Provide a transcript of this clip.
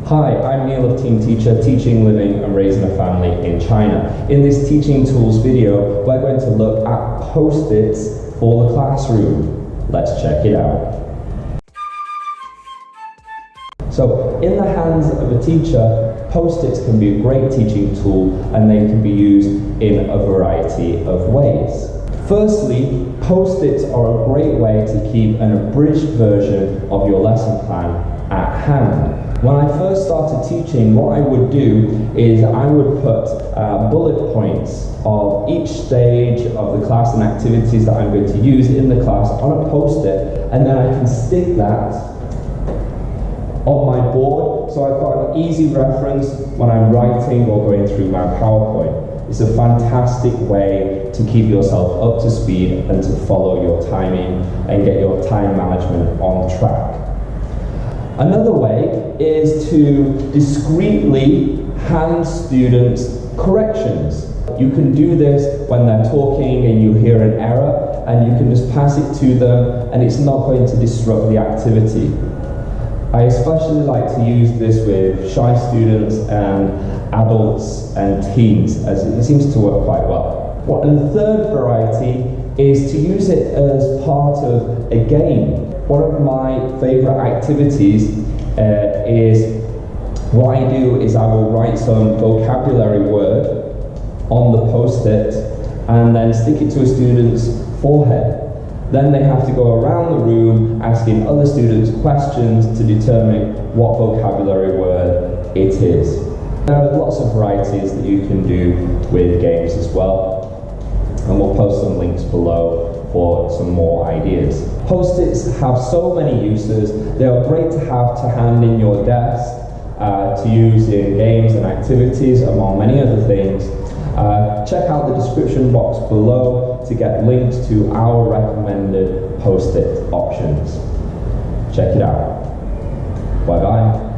Hi, I'm Neil of TeamTeacher, teaching, living and raising a family in China. In this teaching tools video, we're going to look at post-its for the classroom. Let's check it out. So, in the hands of a teacher, post-its can be a great teaching tool and they can be used in a variety of ways. Firstly, post-its are a great way to keep an abridged version of your lesson plan at hand. When I first started teaching, what I would do is I would put bullet points of each stage of the class and activities that I'm going to use in the class on a post-it, and then I can stick that on my board, so I've got an easy reference when I'm writing or going through my PowerPoint. It's a fantastic way to keep yourself up to speed and to follow your timing and get your time management on track. Another way is to discreetly hand students corrections. You can do this when they're talking and you hear an error, and you can just pass it to them and it's not going to disrupt the activity. I especially like to use this with shy students and adults and teens, as it seems to work quite well. And the third variety is to use it as part of a game. One of my favorite activities is what I do is I will write some vocabulary word on the post-it and then stick it to a student's forehead. Then they have to go around the room asking other students questions to determine what vocabulary word it is. There are lots of varieties that you can do with games as well, and we'll post some links below for some more ideas. Post-its have so many uses. They are great to have to hand in your desk, to use in games and activities, among many other things. Check out the description box below to get links to our recommended post-it options. Check it out. Bye-bye.